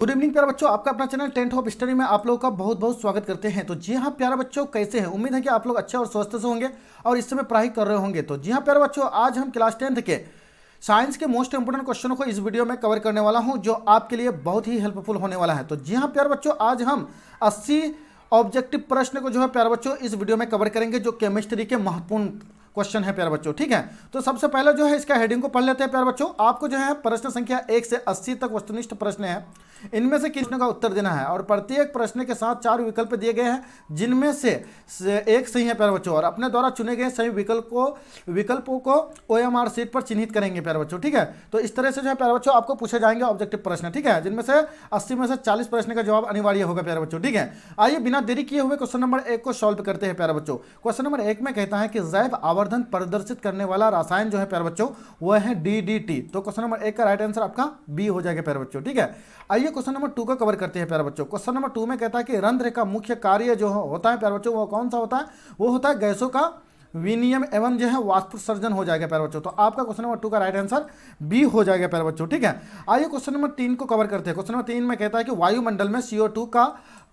Good evening प्यारे बच्चों, आपका अपना चैनल टेंथ ऑफ स्टडी में आप लोगों का बहुत बहुत स्वागत करते हैं। तो जी हाँ प्यारे बच्चों, कैसे हैं? उम्मीद है कि आप लोग अच्छे और स्वस्थ से होंगे और इस समय पढ़ाई कर रहे होंगे। तो जी हाँ प्यारे बच्चों, आज हम क्लास 10th के साइंस के मोस्ट इंपोर्टेंट क्वेश्चनों को इस वीडियो में कवर करने वाला हूं, जो आपके लिए बहुत ही हेल्पफुल होने वाला है। तो जी हाँ प्यारे बच्चों, आज हम 80 ऑब्जेक्टिव प्रश्न को जो है प्यारे बच्चों इस वीडियो में कवर करेंगे, जो केमिस्ट्री के महत्वपूर्ण क्वेश्चन है प्यारे बच्चों। ठीक है, तो सबसे पहले जो है इसका हेडिंग को पढ़ लेते हैं प्यारे बच्चों। आपको जो है प्रश्न संख्या 1 से 80 तक वस्तुनिष्ठ प्रश्न है, इनमें से किस प्रश्न का उत्तर देना है और प्रत्येक प्रश्न के साथ 4 विकल्प दिए गए हैं, जिनमें से एक सही है प्यारे बच्चों, और अपने द्वारा चुने गए सही विकल्पों को OMR शीट पर चिन्हित करेंगे प्यारे बच्चों। ठीक है, तो इस तरह से जो है प्यारे बच्चों आपको पूछे जाएंगे ऑब्जेक्टिव प्रश्न। ठीक है, जिनमें से 80 में से 40 प्रश्न का जवाब अनिवार्य होगा प्यारे बच्चों। ठीक है, आइए बिना देरी किए हुए क्वेश्चन नंबर 1 को सॉल्व करते हैं प्यारे बच्चों। क्वेश्चन नंबर 1 में कहता है कि जैव आवर्धन प्रदर्शित करने वाला रसायन जो है प्यारे बच्चों वह है DDT। तो क्वेश्चन नंबर 1 का राइट आंसर आपका बी हो जाएगा प्यारे बच्चों। ठीक है, आइए क्वेश्चन नंबर 2 को कवर करते हैं प्यारे बच्चों। क्वेश्चन नंबर 2 में कहता है कि रंध्र का मुख्य कार्य जो होता है प्यारे बच्चों वो कौन सा होता है? वो होता है गैसों का विनिमय एवं जो है वाष्पोत्सर्जन हो जाएगा प्यारे बच्चों। तो आपका क्वेश्चन नंबर 2 का राइट आंसर बी हो जाएगा प्यारे बच्चों। ठीक है, आइए क्वेश्चन नंबर 3 को कवर करते हैं। क्वेश्चन नंबर 3 में कहता है कि वायुमंडल में CO2 का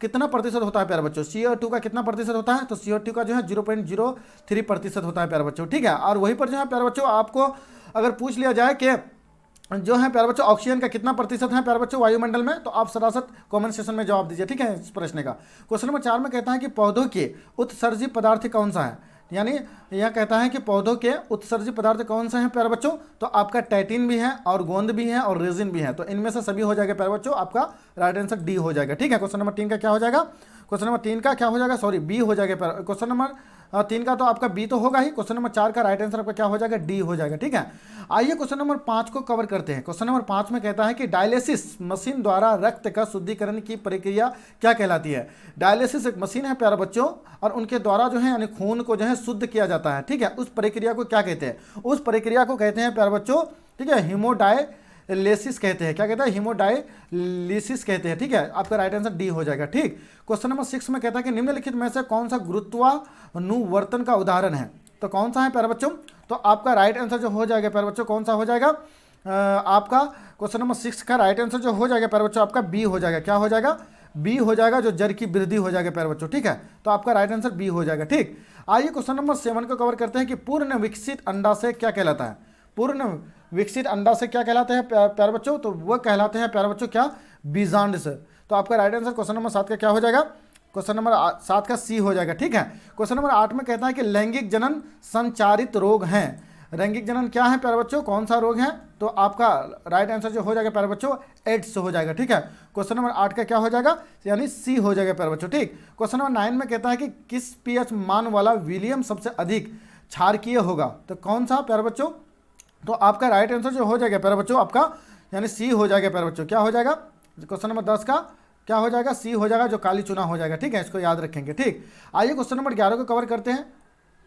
कितना प्रतिशत होता है प्यारे बच्चों? CO2 का कितना प्रतिशत होता है? तो CO2 का जो है 0.03% होता है प्यारे बच्चों। ठीक है, और वहीं पर जो है प्यारे बच्चों आपको अगर पूछ लिया जाए कि जो है प्यारे बच्चों ऑक्सीजन का कितना प्रतिशत है प्यारे बच्चों वायुमंडल में, तो आप सरासर कमेंट सेक्शन में जवाब दीजिए। ठीक है, इस प्रश्न का। क्वेश्चन नंबर 4 में कहता है कि पौधों के उत्सर्जी पदार्थ कौन सा है? यानी यह कहता है कि पौधों के उत्सर्जी पदार्थ कौन से हैं प्यारे बच्चों? तो आपका टाइटिन भी है और गोंद भी है और रेजिन भी है। तो इनमें से सभी हो जाएगा प्यारे बच्चों, आपका राइट आंसर डी हो जाएगा। ठीक है, क्वेश्चन नंबर 3 का क्या हो जाएगा? क्वेश्चन नंबर 3 का क्या हो जाएगा? सॉरी, बी हो जाएगा। क्वेश्चन नंबर 3 का तो आपका बी तो होगा ही। क्वेश्चन नंबर 4 का राइट आंसर आपका क्या हो जाएगा? डी हो जाएगा। ठीक है, आइए क्वेश्चन नंबर 5 को कवर करते हैं। क्वेश्चन नंबर 5 में कहता है कि डायलिसिस मशीन द्वारा रक्त का शुद्धिकरण की प्रक्रिया क्या कहलाती है? डायलिसिस एक मशीन है प्यारे बच्चों, और उनके द्वारा जो है यानी खून को जो है शुद्ध किया जाता है। ठीक है, उस प्रक्रिया को क्या कहते हैं? उस प्रक्रिया को कहते हैं प्यारे बच्चों, ठीक है, हीमोडायलिसिस कहते हैं। क्या कहते हैं? हीमोडायलिसिस कहते हैं। ठीक है, आपका राइट आंसर डी हो जाएगा। ठीक, क्वेश्चन नंबर 6 में कहता है कि निम्नलिखित में से कौन सा गुरुत्वानुवर्तन का उदाहरण है? तो कौन सा है प्यारे बच्चों? तो आपका राइट आंसर जो हो जाएगा प्यारे बच्चों कौन सा हो जाएगा? आपका क्वेश्चन नंबर 6 का राइट आंसर जो हो जाएगा प्यारे बच्चों आपका बी हो जाएगा। क्या हो जाएगा? बी हो जाएगा, जो जड़ की वृद्धि हो जाएगा प्यारे बच्चों। ठीक है, तो आपका राइट आंसर बी हो जाएगा। ठीक, आइए क्वेश्चन नंबर 7 को कवर करते हैं कि पूर्ण विकसित अंडाशय क्या कहलाता है? पूर्ण विकसित अंडाशय क्या कहलाते हैं प्यारे बच्चों? तो वह कहलाते हैं प्यारे बच्चों क्या? बीजांड। तो आपका राइट आंसर क्वेश्चन नंबर 7 का क्या हो जाएगा? क्वेश्चन नंबर 7 का सी हो जाएगा। ठीक है, क्वेश्चन नंबर 8 में कहता है कि लैंगिक जनन संचारित रोग हैं। लैंगिक जनन क्या है प्यारे बच्चों? कौन सा रोग है? तो आपका राइट आंसर जो हो जाएगा प्यारे बच्चों एड्स हो जाएगा। ठीक है, क्वेश्चन नंबर 8 का क्या हो जाएगा? यानी सी हो जाएगा प्यारे बच्चों। ठीक, क्वेश्चन नंबर 9 में कहता है कि किस pH मान वाला विलियम सबसे अधिक क्षारकीय होगा? तो कौन सा प्यारे बच्चों? तो आपका राइट आंसर जो हो जाएगा प्यारे बच्चों आपका यानी सी हो जाएगा प्यारे बच्चों। क्या हो जाएगा? क्वेश्चन नंबर 10 का क्या हो जाएगा? सी हो जाएगा, जो काली चुना हो जाएगा। ठीक है, इसको याद रखेंगे। ठीक, आइए क्वेश्चन नंबर 11 को कवर करते हैं।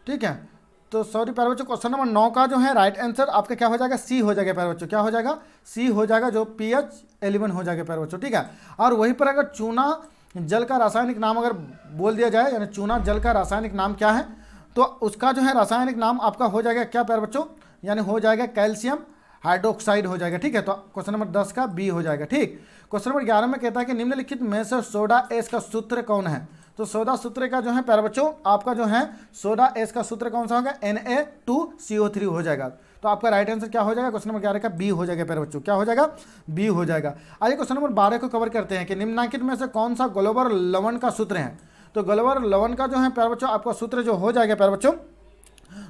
ठीक है, तो सॉरी प्यारे बच्चों, क्वेश्चन नंबर 9 का जो है राइट आंसर आपका क्या हो जाएगा? सी हो जाएगा प्यारे बच्चों। क्या हो जाएगा? सी हो जाएगा, जो pH 11 हो जाएगा प्यारे बच्चों। ठीक है, और वहीं पर अगर चूना जल का रासायनिक नाम अगर बोल दिया जाए, यानी चूना जल का रासायनिक नाम क्या है, तो उसका जो है रासायनिक नाम आपका हो जाएगा क्या प्यारे बच्चों? यानी हो जाएगा कैल्शियम हाइड्रोक्साइड हो जाएगा। ठीक है, तो क्वेश्चन नंबर 10 का बी हो जाएगा। ठीक, क्वेश्चन नंबर 11 में कहता है कि निम्नलिखित में से सोडा एस का सूत्र कौन है? तो सोडा सूत्र का जो है प्यारे बच्चों आपका जो है सोडा एस का सूत्र कौन सा होगा? Na2CO3 हो जाएगा। तो आपका राइट आंसर क्या हो जाएगा? क्वेश्चन नंबर 11 का बी हो जाएगा प्यारे बच्चों। क्या हो जाएगा? बी हो जाएगा। आइए क्वेश्चन नंबर 12 को कवर करते हैं कि निम्नलिखित में से कौन सा ग्लोबल लवण का सूत्र है? तो ग्लोबल लवण का जो है प्यारे बच्चों आपका सूत्र जो हो जाएगा प्यारे बच्चों,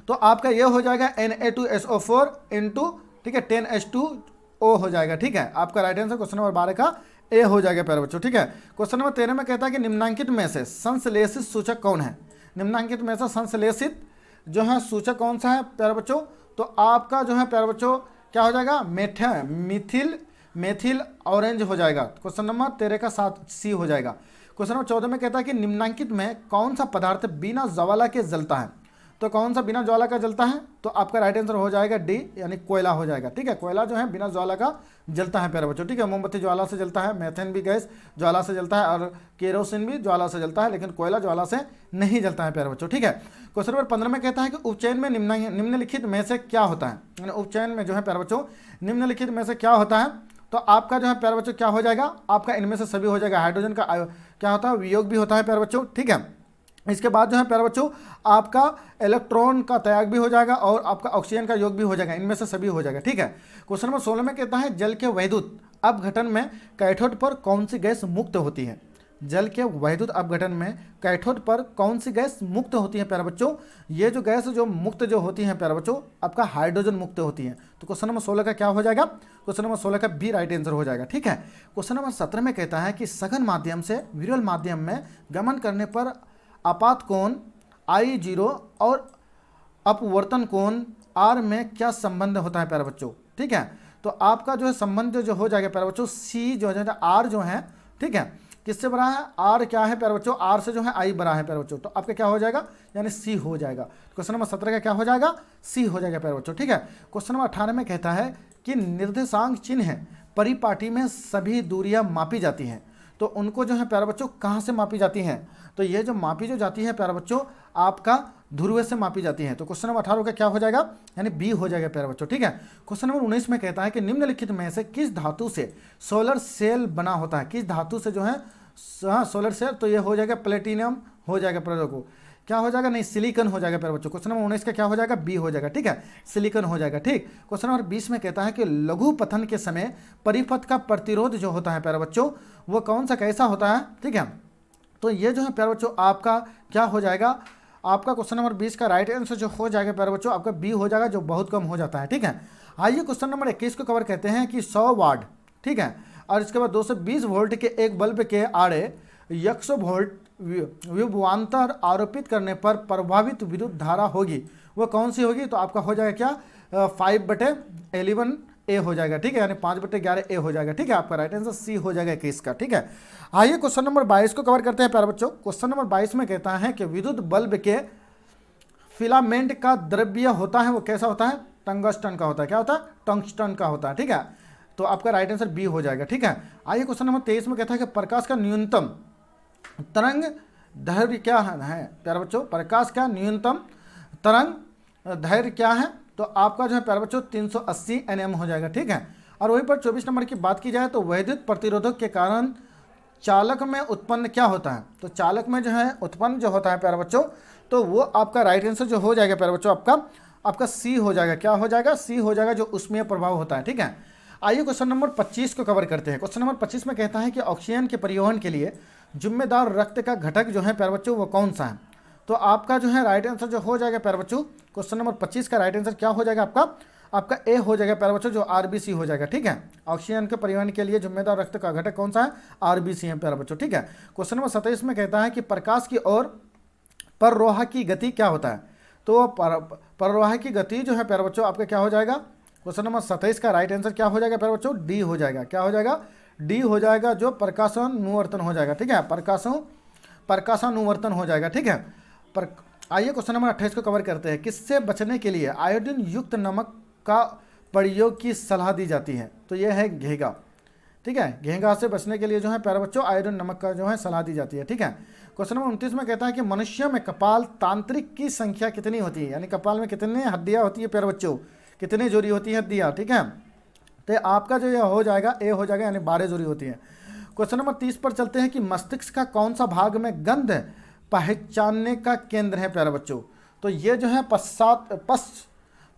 तो आपका ये हो जाएगा Na2SO4 इंटू, ठीक है, 10H2O हो जाएगा। ठीक है, आपका राइट आंसर क्वेश्चन नंबर 12 का ए हो जाएगा प्यारे बच्चों। ठीक है, क्वेश्चन नंबर 13 में कहता है कि निम्नांकित में से संश्लेषित सूचक कौन है? निम्नांकित में से संश्लेषित जो है सूचक कौन सा है प्यारे बच्चों? तो आपका जो है प्यारे बच्चों क्या हो जाएगा? मेथिल ऑरेंज हो जाएगा। क्वेश्चन नंबर 13 का 7 सी हो जाएगा। क्वेश्चन नंबर 14 में कहता है कि निम्नांकित में कौन सा पदार्थ बिना ज्वाला के जलता है? तो कौन सा बिना ज्वाला का जलता है? तो आपका राइट आंसर हो जाएगा डी, यानी कोयला हो जाएगा। ठीक है, कोयला जो है बिना ज्वाला का जलता है प्यारे बच्चों। ठीक है, मोमबत्ती ज्वाला से जलता है, मेथेन भी गैस ज्वाला से जलता है, और केरोसिन भी ज्वाला से जलता है, लेकिन कोयला ज्वाला से नहीं जलता है प्यारे बच्चों। ठीक है, क्वेश्चन नंबर 15 में कहता है कि उपचयन में निम्नलिखित में से क्या होता है? यानी उपचयन में जो है प्यारे बच्चों निम्नलिखित में से क्या होता है? तो आपका जो है प्यारे बच्चों क्या हो जाएगा, आपका इनमें से सभी हो जाएगा। हाइड्रोजन का क्या होता है, वियोग भी होता है प्यारे बच्चों, ठीक है। इसके बाद जो है प्यारे बच्चों आपका इलेक्ट्रॉन का त्याग भी हो जाएगा और आपका ऑक्सीजन का योग भी हो जाएगा, इनमें से सभी हो जाएगा, ठीक है। क्वेश्चन नंबर 16 में कहता है जल के वैद्युत अपघटन में कैथोड पर कौन सी गैस मुक्त होती है। जल के वैद्युत अपघटन में कैथोड पर कौन सी गैस मुक्त होती है प्यारे बच्चों। ये जो गैस जो मुक्त जो होती है प्यारे बच्चों आपका हाइड्रोजन मुक्त होती है। तो क्वेश्चन नंबर 16 का क्या हो जाएगा, क्वेश्चन नंबर 16 का बी राइट आंसर हो जाएगा, ठीक है। क्वेश्चन नंबर 17 में कहता है कि सघन माध्यम से विरल माध्यम में गमन करने पर आपात कोण I0 और अपवर्तन कोण R में क्या संबंध होता है प्यारे बच्चों, ठीक है। तो आपका जो है संबंध जो हो जाएगा प्यारे बच्चों C जो है R जो है, ठीक है, किससे बड़ा है, R क्या है प्यारे बच्चों, R से जो है I बड़ा है प्यारे बच्चों, तो आपका क्या हो जाएगा, यानी C हो जाएगा। क्वेश्चन नंबर 17 का क्या हो जाएगा, C हो जाएगा प्यारे बच्चों, ठीक है। क्वेश्चन नंबर 18 में कहता है कि निर्देशांक चिन्ह परिपाटी में सभी दूरियां मापी जाती हैं, तो उनको जो है प्यारे बच्चों कहाँ से मापी जाती हैं, तो ये जो मापी जो जाती है प्यारे बच्चों आपका ध्रुव से मापी जाती है। तो क्वेश्चन नंबर 18 का क्या हो जाएगा, यानी बी हो जाएगा प्यारे बच्चों, ठीक है। क्वेश्चन नंबर 19 में कहता है कि निम्नलिखित में से किस धातु से सोलर सेल बना होता है, किस धातु से जो है सोलर सेल, तो ये हो जाएगा प्लेटिनियम हो जाएगा प्यारे को, क्या हो जाएगा, नहीं सिलिकॉन हो जाएगा प्यारे बच्चों। क्वेश्चन नंबर 19 का क्या हो जाएगा, बी हो जाएगा, ठीक है, सिलिकॉन हो जाएगा, ठीक। क्वेश्चन नंबर 20 में कहता है कि लघु पतन के समय परिपथ का प्रतिरोध जो होता है प्यारे बच्चों वो कौन सा कैसा होता है, ठीक है। तो ये जो है प्यारे बच्चों आपका क्या हो जाएगा, आपका क्वेश्चन नंबर 20 का राइट आंसर जो हो जाएगा प्यारे बच्चों आपका बी हो जाएगा, जो बहुत कम हो जाता है, ठीक है। आइए क्वेश्चन नंबर 21 को कवर करते हैं कि 100 वाट, ठीक है, और इसके बाद 220 वोल्ट के एक बल्ब के आड़े 100 वोल्ट विभवांतर आरोपित करने पर प्रभावित विद्युत धारा होगी, वो कौन सी होगी, तो आपका हो जाएगा क्या 5/11 ए हो जाएगा, ठीक है, यानी 5/11 ए हो जाएगा, ठीक है। आपका राइट आंसर सी हो जाएगा 21 का, ठीक है। आइए क्वेश्चन नंबर 22 को कवर करते हैं प्यारे बच्चों। क्वेश्चन नंबर 22 में कहता है कि विद्युत बल्ब के फिलामेंट का द्रव्य होता है वो कैसा होता है, टंगस्टन का होता है, क्या होता है, टंगस्टन का होता है, ठीक है। तो आपका राइट आंसर बी हो जाएगा, ठीक है। आइए क्वेश्चन नंबर 23 में कहता है कि प्रकाश का न्यूनतम तरंग दैर्घ्य क्या है प्यारे बच्चों, प्रकाश का न्यूनतम तरंग दैर्घ्य क्या है, तो आपका जो है प्यारे बच्चों 380 nm हो जाएगा, ठीक है। और वहीं पर 24 नंबर की बात की जाए तो वैद्युत प्रतिरोधक के कारण चालक में उत्पन्न क्या होता है, तो चालक में जो है उत्पन्न जो होता है प्यारे बच्चों तो वो आपका राइट आंसर जो हो जाएगा प्यारे बच्चों आपका सी हो जाएगा, क्या हो जाएगा, सी हो जाएगा, जो उसमें प्रभाव होता है, ठीक है। आइए क्वेश्चन नंबर 25 को कवर करते हैं। क्वेश्चन नंबर 25 में कहता है कि ऑक्सीजन के परिवहन के लिए जिम्मेदार रक्त का घटक जो है प्यारे बच्चों वो कौन सा है, तो आपका जो है राइट आंसर जो हो जाएगा प्यारे बच्चों क्वेश्चन नंबर 25 का राइट आंसर क्या हो जाएगा आपका ए हो जाएगा प्यारे बच्चों, जो आरबीसी हो जाएगा, ठीक है। ऑक्सीजन के परिवहन के लिए जिम्मेदार रक्त का घटक कौन सा है, आरबीसी है प्यारे बच्चों, ठीक है। क्वेश्चन नंबर 27 में कहता है कि प्रकाश की ओर पररोहा की गति क्या होता है, तो पररोहा की गति जो है प्यारे बच्चों आपका क्या हो जाएगा, क्वेश्चन नंबर 27 का राइट आंसर क्या हो जाएगा प्यारे बच्चों, डी हो जाएगा, क्या हो जाएगा, डी हो जाएगा, जो प्रकाशानुवर्तन हो जाएगा, ठीक है, प्रकाशानुवर्तन हो जाएगा, ठीक है। पर आइए क्वेश्चन नंबर 28 को कवर करते हैं। किससे बचने के लिए आयोडीन युक्त नमक का प्रयोग की सलाह दी जाती है, तो यह है घेंघा, ठीक है। घेंघा से बचने के लिए जो है प्यारे बच्चों आयोडीन नमक का जो है सलाह दी जाती है, ठीक है। क्वेश्चन नंबर 29 में कहता है कि मनुष्य में कपाल तांत्रिक की संख्या कितनी होती है, यानी कपाल में कितने हड्डियां होती है प्यारे बच्चों, कितनी जोड़ी होती है हड्डियां, ठीक है। तो आपका जो यह हो जाएगा ए हो जाएगा, यानी 12 जोड़ी होती है। क्वेश्चन नंबर 30 पर चलते हैं कि मस्तिष्क का कौन सा भाग में गंध पहचानने का केंद्र है प्यारे बच्चों, तो ये जो है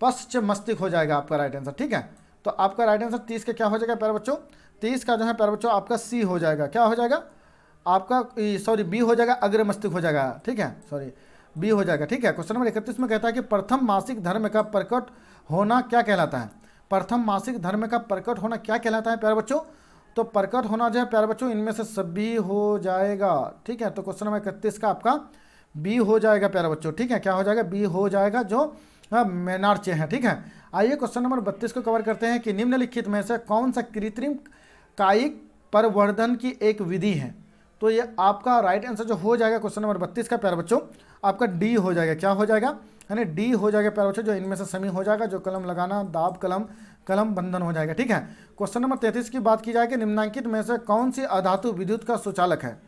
पश्च मस्तिष्क हो जाएगा आपका राइट आंसर, ठीक है। तो आपका राइट आंसर 30 का क्या हो जाएगा प्यारे बच्चों, 30 का जो है प्यारे बच्चों आपका सी हो जाएगा, क्या हो जाएगा आपका सॉरी बी हो जाएगा, अग्र मस्तिष्क हो जाएगा, ठीक है, सॉरी बी हो जाएगा, ठीक है। क्वेश्चन नंबर 31 में कहता है कि प्रथम मासिक धर्म का प्रकट होना क्या कहलाता है, प्रथम मासिक धर्म का प्रकट होना क्या कहलाता है प्यारे बच्चों, तो प्रकट होना जो है प्यारे बच्चों इनमें से सभी हो जाएगा, ठीक है। तो क्वेश्चन नंबर 31 का आपका बी हो जाएगा प्यारे बच्चों, ठीक है, क्या हो जाएगा, बी हो जाएगा, जो मेनार्चे हैं, ठीक है। आइए क्वेश्चन नंबर 32 को कवर करते हैं कि निम्नलिखित में से कौन सा कृत्रिम कायिक प्रवर्धन की एक विधि है, तो ये आपका राइट आंसर जो हो जाएगा क्वेश्चन नंबर 32 का प्यारे बच्चों आपका डी हो जाएगा, क्या हो जाएगा, यानी डी हो जाएगा प्यारे बच्चों, जो इनमें से समी हो जाएगा, जो कलम लगाना दाब कलम बंधन हो जाएगा, ठीक है। क्वेश्चन नंबर 33 की बात की जाए कि निम्नलिखित में से कौन सी अधातु विद्युत का सुचालक है,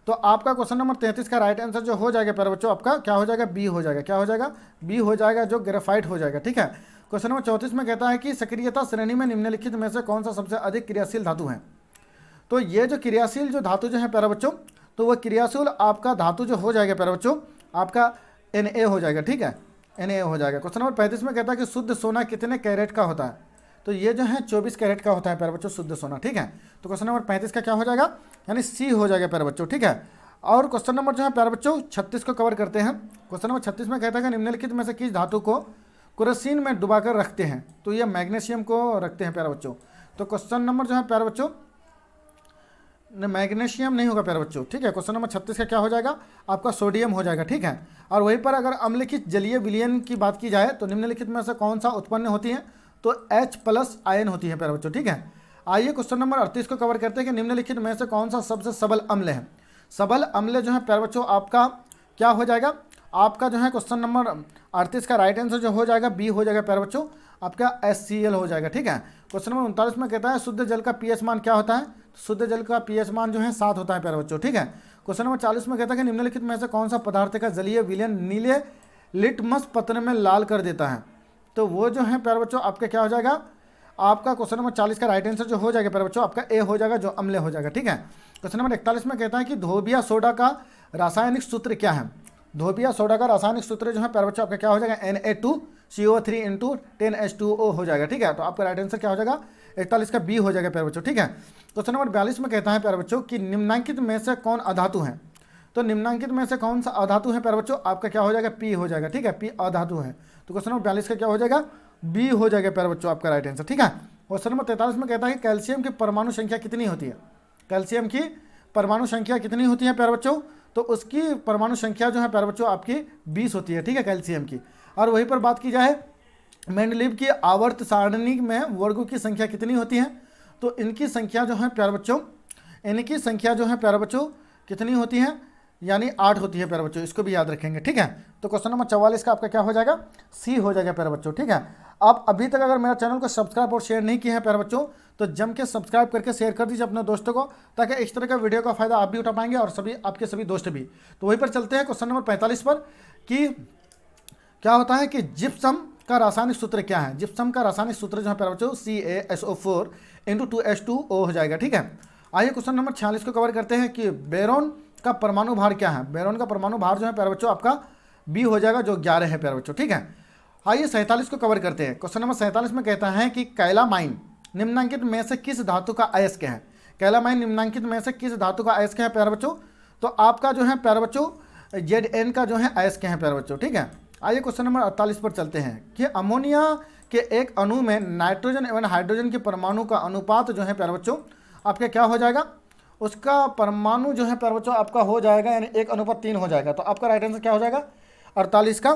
तो आपका क्वेश्चन नंबर 33 का राइट आंसर जो हो जाएगा प्यारे बच्चों आपका क्या हो जाएगा, बी हो जाएगा, क्या हो जाएगा, बी हो जाएगा, जो ग्रेफाइट हो जाएगा, ठीक है। क्वेश्चन नंबर 34 में कहता है कि सक्रियता श्रेणी में निम्नलिखित में से कौन सा सबसे अधिक क्रियाशील धातु है। तो ये जो क्रियाशील जो धातु जो है प्यारे बच्चों, तो वह क्रियाशील आपका धातु जो हो जाएगा प्यारे बच्चों आपका Na हो जाएगा, ठीक है, Na हो जाएगा। क्वेश्चन नंबर 35 में कहता है कि शुद्ध सोना कितने कैरेट का होता है। तो ये जो है 24 कैरेट का होता है प्यारे बच्चों शुद्ध सोना, ठीक है। तो क्वेश्चन नंबर 35 का क्या हो जाएगा, यानी सी हो जाएगा प्यारे बच्चों, ठीक है। और क्वेश्चन नंबर जो है प्यारे बच्चों 36 को कवर करते हैं। क्वेश्चन नंबर 36 में कहता है कि निम्नलिखित में से किस धातु को केरोसिन में डुबाकर रखते हैं। तो ये मैग्नीशियम को रखते हैं प्यारे बच्चों। तो क्वेश्चन नंबर जो है प्यारे बच्चों मैग्नीशियम नहीं होगा प्यारे बच्चों, ठीक है। क्वेश्चन नंबर 36 का क्या हो जाएगा आपका सोडियम हो जाएगा, ठीक है। और वहीं पर अगर अम्ललिखित जलीय विलयन की बात की जाए तो निम्नलिखित में से कौन सा उत्पन्न होती है। तो H+ आयन होती है प्यारे बच्चों, ठीक है। आइए क्वेश्चन नंबर 38 को कवर करते हैं कि निम्नलिखित में से कौन सा सबसे सबल अम्ल है। सबल अम्ल जो है प्यारे बच्चों आपका क्या हो जाएगा, आपका जो है क्वेश्चन नंबर 38 का राइट आंसर जो हो जाएगा बी हो जाएगा प्यारे बच्चों, आपका HCl हो जाएगा, ठीक है। क्वेश्चन नंबर 39 में कहता है शुद्ध जल का pH मान क्या होता है। शुद्ध जल का pH मान जो है 7 होता है प्यारे बच्चों, ठीक है। क्वेश्चन नंबर 40 में कहता है कि निम्नलिखित में से कौन सा पदार्थ का जलीय विलयन नीले लिटमस पत्र में लाल कर देता है। तो वो जो है प्यारे बच्चों आपका क्या हो जाएगा, आपका क्वेश्चन नंबर 40 का राइट आंसर जो हो जाएगा प्यारे बच्चों आपका ए हो जाएगा, जो अम्ल हो जाएगा, ठीक है। क्वेश्चन नंबर 41 में कहता है कि धोबिया सोडा का रासायनिक सूत्र क्या है। धोबिया सोडा का रासायनिक सूत्र जो है प्यारे बच्चों आपका क्या हो जाएगा Na2CO3 × 10H2O हो जाएगा, ठीक है। तो आपका राइट आंसर क्या हो जाएगा 41 का बी हो जाएगा प्यारे बच्चों, ठीक है। क्वेश्चन नंबर 42 में कहता है प्यारे बच्चों कि निम्नांकित में से कौन अधातु है। तो निम्नांकित में से कौन सा अधातु है प्यारे बच्चों, आपका क्या हो जाएगा पी हो जाएगा, ठीक है, पी अधातु है। तो क्वेश्चन नंबर 42 का क्या हो जाएगा बी हो जाएगा प्यारे बच्चों आपका राइट आंसर, ठीक है। क्वेश्चन नंबर 43 में कहता है कि कैल्शियम की परमाणु संख्या कितनी होती है। कैल्शियम की परमाणु संख्या कितनी होती है प्यारे बच्चों, तो उसकी परमाणु संख्या जो है प्यारे बच्चों आपकी 20 होती है, ठीक है, कैल्शियम की। और वहीं पर बात की जाए मेंडलीव की आवर्त सारणी में वर्गों की संख्या कितनी होती है। तो इनकी संख्या जो है प्यारे बच्चों, इनकी संख्या जो है प्यारे बच्चों कितनी होती है, यानी 8 होती है प्यारे बच्चों, इसको भी याद रखेंगे, ठीक है। तो क्वेश्चन नंबर 44 का आपका क्या हो जाएगा सी हो जाएगा प्यारे बच्चों, ठीक है। आप अभी तक अगर मेरा चैनल को सब्सक्राइब और शेयर नहीं किया है प्यारे बच्चों, तो जम के सब्सक्राइब करके शेयर कर दीजिए अपने दोस्तों को, ताकि इस तरह का वीडियो का फायदा आप भी उठा पाएंगे और सभी आपके सभी दोस्त भी। तो वहीं पर चलते हैं क्वेश्चन नंबर 45 पर कि क्या होता है कि जिप्सम का रासायनिक सूत्र क्या है। जिप्सम का रासायनिक सूत्र जो है प्यारे बच्चों CaSO4 × 2H2O हो जाएगा, ठीक है। आइए क्वेश्चन नंबर 46 को कवर करते हैं कि बेरोन का परमाणु भार क्या है। बेरोन का परमाणु भार जो है प्यारे बच्चों आपका बी हो जाएगा, जो 11 है प्यारे बच्चों, ठीक है। आइए 47 को कवर करते हैं। क्वेश्चन नंबर 47 में कहता है कि कैलामाइन निम्नांकित में से किस धातु का अयस्क है। कैलामाइन निम्नांकित में से किस धातु का अयस्क है प्यारे बच्चों, तो आपका जो है प्यारे बच्चों Zn का जो है अयस्क है प्यारे बच्चों, ठीक है। आइए क्वेश्चन नंबर 48 पर चलते हैं कि अमोनिया के एक अणु में नाइट्रोजन एवं हाइड्रोजन के परमाणु का अनुपात जो है प्यारे बच्चों आपका क्या हो जाएगा, उसका परमाणु जो है प्यारे बच्चों आपका हो जाएगा यानी 1:3 हो जाएगा। तो आपका राइट आंसर क्या हो जाएगा 48 का,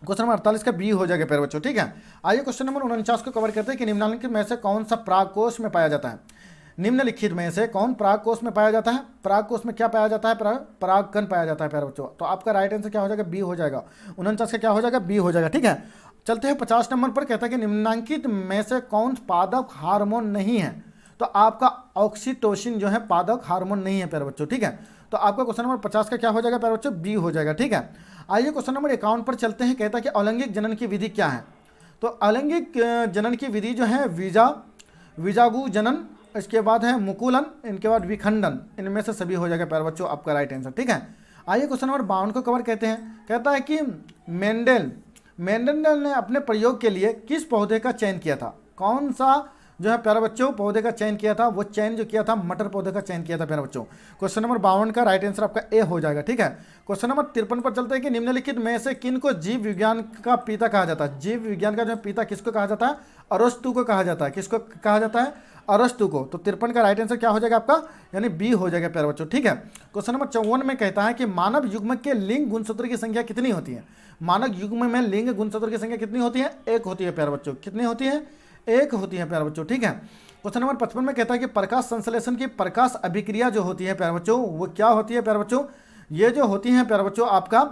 क्वेश्चन नंबर 48 का बी हो जाएगा प्यारे बच्चों, ठीक है। आइए क्वेश्चन नंबर 49 को कवर करते हैं कि निम्नलिखित में से कौन सा प्रागकोश में पाया जाता है। निम्नलिखित में से कौन प्रागकोश में पाया जाता है। प्रागकोश में क्या पाया जाता है, परागकण पाया जाता है प्यारे बच्चों। तो आपका राइट आंसर क्या हो जाएगा बी हो जाएगा, 49 का क्या हो जाएगा बी हो जाएगा, ठीक है। चलते हैं 50 नंबर पर, कहता है कि निम्नांकित में से कौन पादप हार्मोन नहीं है। तो आपका ऑक्सीटोसिन जो है पादप हार्मोन नहीं है प्यारे बच्चों, ठीक है। तो आपका क्वेश्चन नंबर 50 का क्या हो जाएगा प्यारे बच्चों बी हो जाएगा, ठीक है। आइए क्वेश्चन नंबर 51 पर चलते हैं, कहता है कि अलैंगिक जनन की विधि क्या है। तो अलैंगिक जनन की विधि जो है विजागु जनन, इसके बाद है मुकुलन, इनके बाद विखंडन, इनमें से सभी हो जाएगा प्यारे बच्चों आपका राइट आंसर, ठीक है। आइए क्वेश्चन नंबर 52 को कवर कहते हैं, कहता है कि मेंडल ने अपने प्रयोग के लिए किस पौधे का चयन किया था। कौन सा जो है प्यारे बच्चों पौधे का चयन किया था, वो चयन जो किया था मटर पौधे का चयन किया था प्यारे बच्चों। क्वेश्चन नंबर 52 का राइट आंसर आपका ए हो जाएगा, ठीक है। क्वेश्चन नंबर 53 पर चलते हैं कि निम्नलिखित में से किन को जीव विज्ञान का पिता कहा जाता है। जीव विज्ञान का जो पिता किसको कहा जाता है, अरस्तु को कहा जाता है। किसको कहा जाता है, अरस्तु को। तो 53 का राइट आंसर क्या हो जाएगा आपका, यानी बी हो जाएगा प्यारे बच्चों, ठीक है। क्वेश्चन नंबर 54 में कहता है कि मानव युग्म के लिंग गुणसूत्र की संख्या कितनी होती है। मानव युग्म में लिंग गुणसूत्र की संख्या कितनी होती है, 1 होती है प्यारे बच्चों। कितनी होती है, 1 होती है प्यारे बच्चों, ठीक है। क्वेश्चन नंबर 55 में कहता है कि प्रकाश संश्लेषण की प्रकाश अभिक्रिया जो होती है प्यारे बच्चों, वो क्या होती है प्यारे बच्चों, ये जो होती है प्यारे बच्चों आपका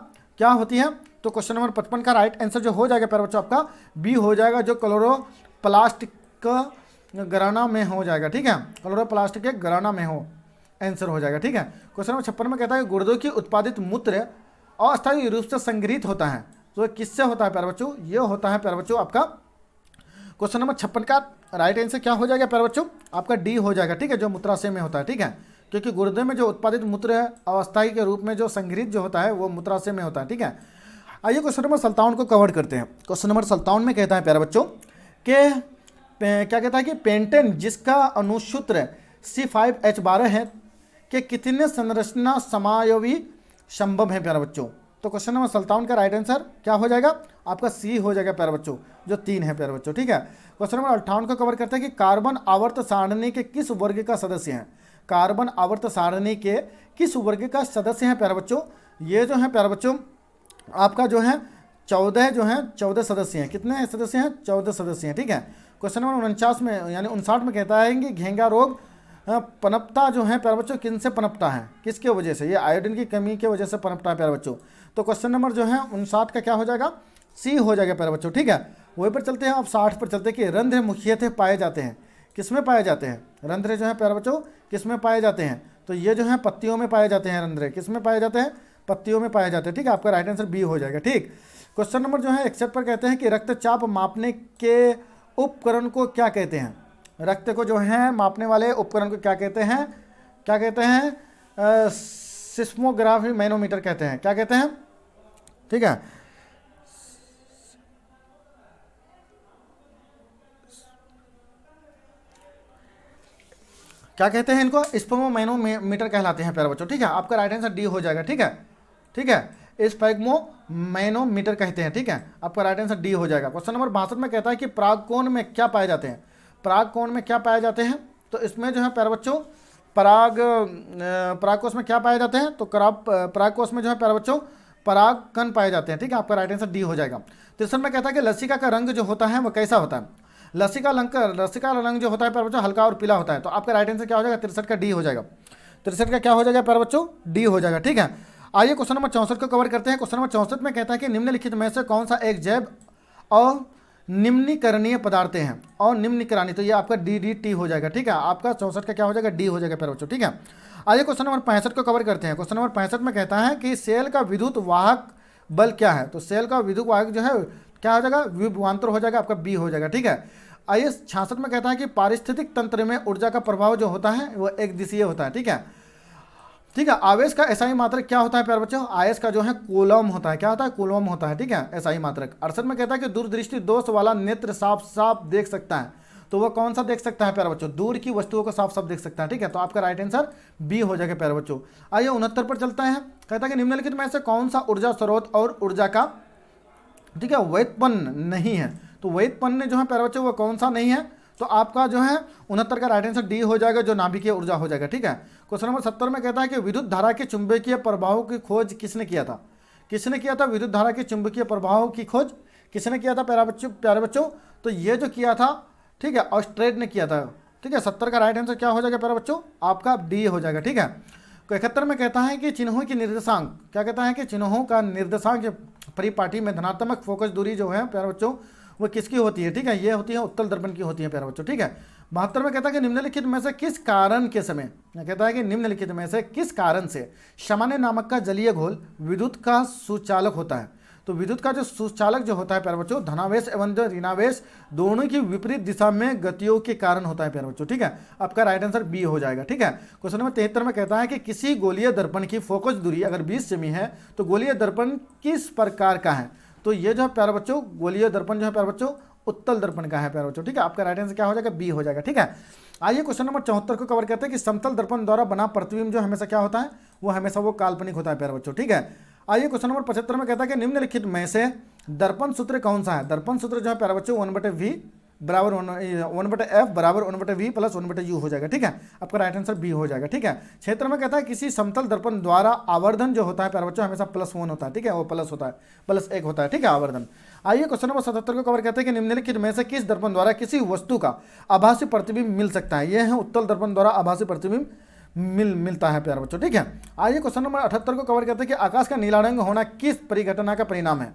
क्या होती है। तो क्वेश्चन नंबर 55 का राइट आंसर जो हो जाएगा प्यारे बच्चों आपका बी हो जाएगा, जो क्लोरोप्लास्ट का गराना में हो जाएगा, ठीक है। क्लोरोप्लास्ट के गराना में हो आंसर हो जाएगा, ठीक है। क्वेश्चन नंबर 56 में कहता है कि गुर्दों की उत्पादित मूत्र अस्थायी रूप से संग्रहित होता है। तो किससे होता है प्यारे बच्चों, ये होता है प्यारे बच्चों आपका क्वेश्चन नंबर 56 का राइट आंसर क्या हो जाएगा प्यारे बच्चों? आपका डी हो जाएगा, ठीक है, जो मूत्राशय में होता है, ठीक है, क्योंकि गुर्दे में जो उत्पादित मूत्र है अवस्थाई के रूप में जो संग्रहित जो होता है वो मूत्राशय में होता है, ठीक है। आइए क्वेश्चन नंबर 57 को कवर करते हैं। क्वेश्चन नंबर 57 में कहता है प्यारे बच्चों कि क्या कहता है कि पेंटेन जिसका अनुसूत्र C5H12 है कि कितने संरचना समायोवी संभव है प्यारे बच्चों? तो क्वेश्चन नंबर 57 का राइट आंसर क्या हो जाएगा? आपका सी हो जाएगा प्यारे बच्चों, जो 3 है प्यारे बच्चों, ठीक है। क्वेश्चन नंबर 58 को कवर करते हैं कि कार्बन आवर्त सारणी के किस वर्ग का सदस्य है? कार्बन आवर्त सारणी के किस वर्ग का सदस्य है प्यारे बच्चों? ये जो है प्यारे बच्चों आपका जो है 14 सदस्य हैं। कितने सदस्य हैं? 14 सदस्य हैं, ठीक है। क्वेश्चन नंबर 49 में यानी 59 में कहता है कि घेंगा रोग पनपता जो है प्यारे बच्चों किन से पनपता है, किसके वजह से? ये आयोडीन की कमी के वजह से पनपता है प्यारे बच्चों। तो क्वेश्चन नंबर जो है 59 का क्या हो जाएगा? सी हो जाएगा प्यारे बच्चों, ठीक है। वहीं पर चलते हैं अब 60 पर चलते हैं कि रंध्र मुख्यतः पाए जाते हैं, किसमें पाए जाते हैं? रंध्र जो है प्यारे बच्चों किसमें पाए जाते हैं? तो ये जो है पत्तियों में पाए जाते हैं। रंध्र किसमें पाए जाते हैं? पत्तियों में पाए जाते हैं, ठीक है। आपका राइट आंसर बी हो जाएगा, ठीक। क्वेश्चन नंबर जो है 61 पर कहते हैं कि रक्तचाप मापने के उपकरण को क्या कहते हैं? रक्त को जो है मापने वाले उपकरण को क्या कहते हैं? क्या कहते हैं? सिस्मोग्राफी मैनोमीटर कहते हैं। क्या कहते हैं? ठीक है, क्या कहते हैं इनको? स्पेगमो मैनोमीटर कहलाते हैं प्यारे बच्चों, ठीक है। आपका राइट आंसर डी हो जाएगा, ठीक है, ठीक है। स्पेगमो मैनोमीटर कहते हैं, ठीक है। आपका राइट आंसर डी हो जाएगा। क्वेश्चन नंबर 62 में कहता है कि परागकोण में क्या पाए जाते हैं? परागकोण में क्या पाए जाते हैं? तो इसमें जो है प्यारे बच्चों परागकोश में क्या पाए जाते हैं? तो परागकोश में जो है प्यारे बच्चों पराग कण पाए जाते हैं, ठीक है। आपका राइट आंसर डी हो जाएगा। तिरसठ में कहता है कि लसिका का रंग जो होता है वो कैसा होता है? लसिका रंग जो होता है प्यारे बच्चों हल्का और पीला होता है। तो आपका राइट आंसर क्या हो जाएगा? 63 का डी हो जाएगा। 63 का क्या हो जाएगा प्यारे बच्चों? डी हो जाएगा, ठीक है। आइए क्वेश्चन नंबर 64 को कवर करते हैं। क्वेश्चन नंबर 64 में कहता है कि निम्नलिखित में से कौन सा एक जैव और निम्नीकरणीय पदार्थ हैं? और निम्नीकरणीय, तो ये आपका DDT हो जाएगा, ठीक है। आपका 64 का क्या हो जाएगा? डी हो जाएगा प्यारे बच्चों, ठीक है। आइए क्वेश्चन नंबर 65 को कवर करते हैं। क्वेश्चन नंबर 65 में कहता है कि सेल का विद्युत वाहक बल क्या है? तो सेल का विद्युत वाहक जो है क्या हो जाएगा? विभवांतर हो जाएगा, आपका बी हो जाएगा, ठीक है। आइए 66 में कहता है कि पारिस्थितिक तंत्र में ऊर्जा का प्रभाव जो होता है वो एक दिशीय होता है, ठीक है, ठीक है। आवेश का एसआई मात्रक क्या होता है प्यारे बच्चों? आवेश का जो है कूलम होता है। क्या होता है? कूलम होता है, ठीक है, एसआई मात्रक। 68 में कहता है कि दूरदृष्टि दोष वाला नेत्र साफ साफ देख सकता है। तो वो कौन सा देख सकता है प्यारे बच्चों? दूर की वस्तुओं को साफ साफ देख सकता है, ठीक है। तो आपका राइट आंसर बी हो जाएगा प्यारे बच्चों। आइए 69 पर चलता है। कहता है कि निम्नलिखित में से कौन सा ऊर्जा स्रोत और ऊर्जा का, ठीक है, व्युत्पन्न नहीं है? तो व्युत्पन्न जो है प्यारे बच्चों वो कौन सा नहीं है? तो आपका जो है 69 का राइट आंसर डी हो जाएगा, जो नाभिकीय ऊर्जा हो जाएगा, ठीक है। क्वेश्चन नंबर 70 में कहता है कि विद्युत धारा के चुंबकीय प्रभाव की खोज किसने किया था? किसने किया था विद्युत धारा के चुंबकीय प्रभाव की खोज? किसने किया था प्यारे बच्चों? तो ये जो किया था, ठीक है, ऑस्ट्रेड ने किया था, ठीक है। 70 का राइट आंसर क्या हो जाएगा प्यारे बच्चों? आपका डी हो जाएगा, ठीक है। 71 में कहता है कि चिन्हों की निर्देशांक, क्या कहता है कि चिन्हों का निर्देशांक परिपाटी में धनात्मक फोकस दूरी जो है प्यारे बच्चों वो किसकी होती है? ठीक है, ये होती है उत्तल दर्पण की होती है प्यारे बच्चों, ठीक है। 72 में कहता है कि निम्नलिखित में से किस कारण के समय, कहता है कि निम्नलिखित में से किस कारण से सामान्य नामक का जलीय घोल विद्युत का सुचालक होता है? तो विद्युत का जो सुचालक जो होता है प्यारे बच्चों धनावेश एवं ऋणावेश दोनों की विपरीत दिशा में गतियों के कारण होता है प्यारे बच्चों, ठीक है। आपका राइट आंसर बी हो जाएगा, ठीक है। क्वेश्चन नंबर 73 में कहता है कि किसी गोलीय दर्पण की फोकस दूरी अगर 20 सेमी है तो गोलीय दर्पण किस प्रकार का है? तो ये जो है प्यारे बच्चों गोलीय दर्पण जो है प्यारे बच्चों उत्तल दर्पण का है प्यारे बच्चों, ठीक है। आपका राइट आंसर क्या हो जाएगा? बी हो जाएगा, ठीक है। आइए क्वेश्चन नंबर 74 को कवर करते हैं कि समतल दर्पण द्वारा बना प्रतिबिंब जो हमेशा क्या होता है? वो हमेशा वो काल्पनिक होता है प्यारे बच्चों, ठीक है। आइए क्वेश्चन नंबर 75 में कहता है कि निम्नलिखित में से दर्पण सूत्र कौन सा है? दर्पण सूत्र जो है प्यारे बच्चों 1/v बराबर 1/f बराबर 1/v प्लस 1/u हो जाएगा, ठीक है। आपका राइट आंसर बी हो जाएगा, ठीक है। क्षेत्र में कहता है किसी समतल दर्पण द्वारा आवर्धन जो होता है प्यारे बच्चों हमेशा +1 होता है, ठीक है, वो प्लस होता है, +1 होता है, ठीक है, आवर्धन। आइए क्वेश्चन नंबर 77 को कवर करते हैं कि निम्नलिखित में से किस दर्पण द्वारा किसी वस्तु का आभासी प्रतिबिंब मिल सकता है? ये है उत्तल दर्पण द्वारा आभासी प्रतिबिंब मिलता है प्यारे बच्चों, ठीक है। आइए क्वेश्चन नंबर 78 को कवर करते हैं कि आकाश का नीला रंग होना किस परिघटना का परिणाम है?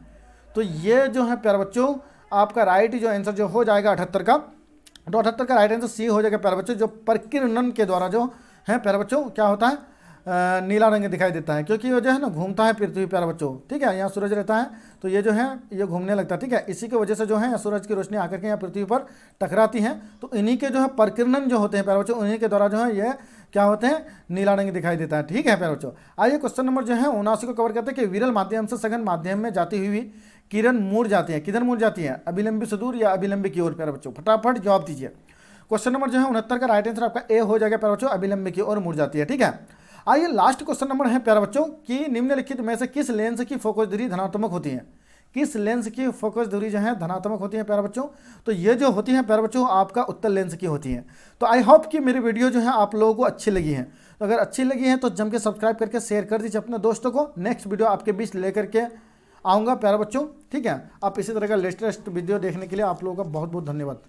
तो ये जो है प्यारे बच्चों आपका राइट जो आंसर जो हो जाएगा 78 का, तो 78 का राइट आंसर सी हो जाएगा प्यारे बच्चों, जो प्रकीर्णन के द्वारा जो है प्यारे बच्चों क्या होता है नीला रंग दिखाई देता है, क्योंकि वो जो है ना घूमता है पृथ्वी प्यारे बच्चों, ठीक है। यहाँ सूरज रहता है तो ये जो है ये घूमने लगता है, ठीक है। इसी की वजह से जो है सूरज की रोशनी आकर के यहाँ पृथ्वी पर टकराती है, तो इन्हीं के जो है परिकिरण जो होते हैं प्यारे बच्चों, उन्हीं के द्वारा जो है ये क्या होते हैं, नीला रंग दिखाई देता है, ठीक है प्यारे बच्चों। आइए क्वेश्चन नंबर जो है 79 को कवर करते हैं कि विरल माध्यम से सघन माध्यम में जाती हुई किरण मुड़ जाती है, किधर मुड़ जाती है, अभिलंबी सुदूर या अभिलंबी की ओर प्यारे बच्चों, फटाफट जवाब दीजिए। क्वेश्चन नंबर जो है 69 का राइट आंसर आपका ए हो जाएगा प्यारे बच्चों, अभिलंबी की ओर मुड़ जाती है, ठीक है। आइए लास्ट क्वेश्चन नंबर है प्यारे बच्चों कि निम्नलिखित में से किस लेंस की फोकस दूरी धनात्मक होती है, किस लेंस की फोकस दूरी जो है धनात्मक होती है प्यारे बच्चों, तो ये जो होती है प्यारे बच्चों आपका उत्तल लेंस की होती है। तो आई होप कि मेरी वीडियो जो है आप लोगों को अच्छी लगी है, तो अगर अच्छी लगी है तो जम के सब्सक्राइब करके शेयर कर दीजिए अपने दोस्तों को। नेक्स्ट वीडियो आपके बीच लेकर के आऊँगा प्यारे बच्चों, ठीक है। आप इसी तरह का लेटेस्ट वीडियो देखने के लिए आप लोगों का बहुत बहुत धन्यवाद।